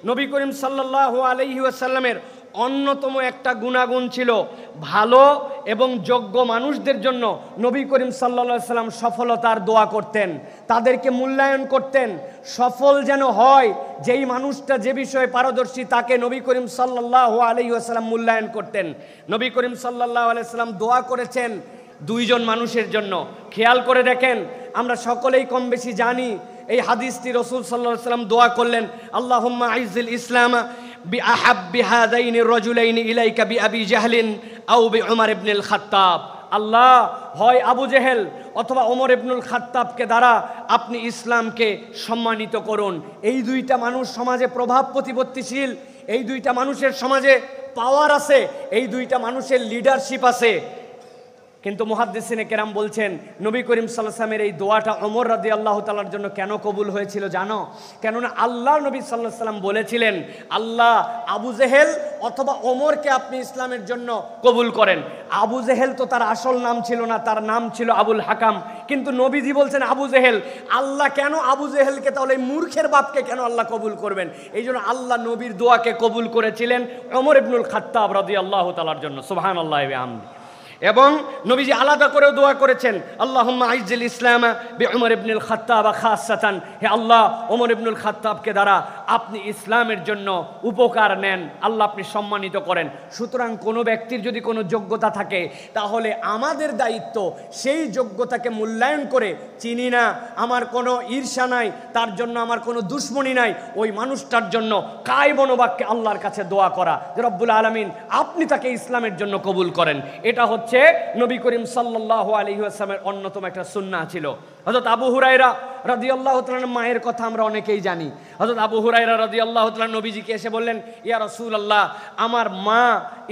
নবী করিম সাল্লাল্লাহু আলাইহি ওয়াসাল্লামের অন্যতম একটা গুণাগুণ ছিল, ভালো এবং যোগ্য মানুষদের জন্য নবী করিম সাল্লাল্লাহু আলাইহি ওয়াসাল্লাম সফলতার দোয়া করতেন, তাদেরকে মূল্যায়ন করতেন। সফল যেন হয়, যেই মানুষটা যে বিষয়ে পারদর্শী তাকে নবী করিম সাল্লাল্লাহু আলাইহি ওয়াসাল্লাম মূল্যায়ন করতেন। নবী করিম সাল্লাল্লাহু আলাইহি ওয়াসাল্লাম দোয়া করেছেন দুইজন মানুষের জন্য। খেয়াল করে দেখেন, আমরা সকলেই কম বেশি জানি এই হাদিসটি। রাসূল সাল্লাল্লাহু আলাইহি ওয়াসাল্লাম দোয়া করলেন, আল্লাহুম্মা আইজ্জিল ইসলাম বিআহাব্বি হাযাইনি রাজুলাইনি ইলাইকা বিআবি জাহলিন আও বিউমর ইবনুল খাত্তাব। আল্লাহ, হয় আবু জেহেল অথবা ওমর ইবনুল খাত্তাবকে দ্বারা আপনি ইসলামকে সম্মানিত করুন। এই দুইটা মানুষ সমাজে প্রভাব প্রতিপত্তিশীল, এই দুইটা মানুষের সমাজে পাওয়ার আছে, এই দুইটা মানুষের লিডারশিপ আছে। কিন্তু মুহাদ্দিসিনে কেরাম বলছেন, নবী করিম সাল্লাল্লাহু আলাইহি ওয়াসাল্লামের এই দোয়াটা ওমর রাদিয়াল্লাহু তাআলার জন্য কেন কবুল হয়েছিল জানো? কেননা আল্লাহ নবী সাল্লাল্লাহু আলাইহি ওয়াসাল্লাম বলেছিলেন, আল্লাহ আবু জেহেল অথবা ওমরকে আপনি ইসলামের জন্য কবুল করেন। আবু জেহেল তো তার আসল নাম ছিল না, তার নাম ছিল আবুল হাকাম। কিন্তু নবীজি বলছেন আবু জেহেল। আল্লাহ কেন আবু জেহেলকে, তাহলে এই মূর্খের বাপকে কেন আল্লাহ কবুল করবেন? এই জন্য আল্লাহ নবীর দোয়াকে কবুল করেছিলেন ওমর ইবনুল খাত্তাব রাদিয়াল্লাহু তাআলার জন্য। সুবহানাল্লাহি ওয়া বিহামদিহি। এবং নবীজি আলাদা করেও দোয়া করেছেন, আল্লাহুম্মা আইজ্জিল ইসলাম বিউমর ইবনুল খাত্তাব খাসসাতান। হে আল্লাহ, ওমর ইবনুল খাত্তাবকে দ্বারা আপনি ইসলামের জন্য উপকার নেন, আল্লাহ আপনি সম্মানিত করেন। সুতরাং কোনো ব্যক্তির যদি কোনো যোগ্যতা থাকে, তাহলে আমাদের দায়িত্ব সেই যোগ্যতাকে মূল্যায়ন করে, চিনি না, আমার কোনো ঈর্ষা নাই, তার জন্য আমার কোনো দুশ্মনী নাই, ওই মানুষটার জন্য কায় মনোবাক্যে আল্লাহর কাছে দোয়া করা যে রব্বুল আলামিন আপনি তাকে ইসলামের জন্য কবুল করেন। এটা হচ্ছে নবী করিম সাল্লাল্লাহু আলাইহি ওয়াসাল্লামের অন্যতম একটা সুন্নাহ ছিল। হযরত আবু হুরায়রা রাদিয়াল্লাহু তাআলার মায়ের কথা আমরা অনেকেই জানি। হযরত আবু হুরায়রা রাদিয়াল্লাহু তাআলা নবীজিকে এসে বললেন, ইয়া রাসূলুল্লাহ, আমার মা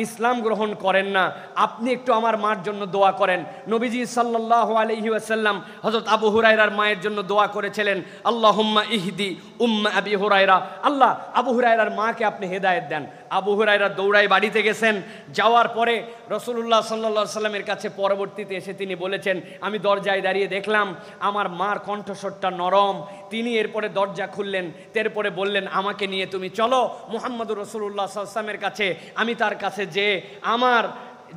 ইসলাম গ্রহণ করেন না, আপনি একটু আমার মার জন্য দোয়া করেন। নবীজি সাল্লাল্লাহু আলাইহি ওয়াসাল্লাম হযরত আবু হুরায়রার মায়ের জন্য দোয়া করেছিলেন, আল্লাহুম্মা ইহদি উম্মা আবি হুরায়রা। আল্লাহ, আবু হুরায়রার মাকে আপনি হেদায়েত দেন। আবু হুরায়রা দৌড়ায় বাড়িতে গেছেন। যাওয়ার পরে রাসূলুল্লাহ সাল্লাল্লাহু আলাইহি ওয়াসাল্লামের কাছে পরবর্তীতে এসে তিনি বলেছেন, আমি দরজায় দাঁড়িয়ে দেখলাম আমার মার কণ্ঠস্বরটা নরম। তিনি এরপরে দরজা খুললেন, এরপরে বললেন, আমাকে নিয়ে তুমি চলো মুহাম্মদুর রাসূলুল্লাহ সাল্লাল্লাহু আলাইহি ওয়াসাল্লামের কাছে। আমি তার কাছে যে আমার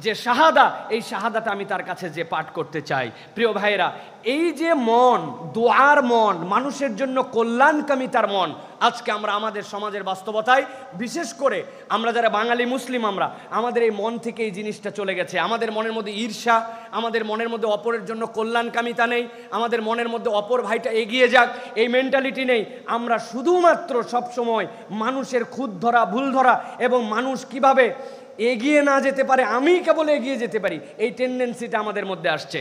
যে শাহাদা, এই শাহাদাটা আমি তার কাছে যে পাঠ করতে চাই। প্রিয় ভাইরা, এই যে মন, দোয়ার মন, মানুষের জন্য কল্যাণকামিতার মন, আজকে আমরা আমাদের সমাজের বাস্তবতায়, বিশেষ করে আমরা যারা বাঙালি মুসলিম, আমাদের এই মন থেকে এই জিনিসটা চলে গেছে। আমাদের মনের মধ্যে ঈর্ষা, আমাদের মনের মধ্যে অপরের জন্য কল্যাণকামিতা নেই, আমাদের মনের মধ্যে অপর ভাইটা এগিয়ে যাক এই মেন্টালিটি নেই। আমরা শুধুমাত্র সবসময় মানুষের খুঁত ধরা, ভুল ধরা এবং মানুষ কিভাবে এগিয়ে না যেতে পারে, আমি কেবল এগিয়ে যেতে পারি, এই টেন্ডেন্সিটা আমাদের মধ্যে আসছে।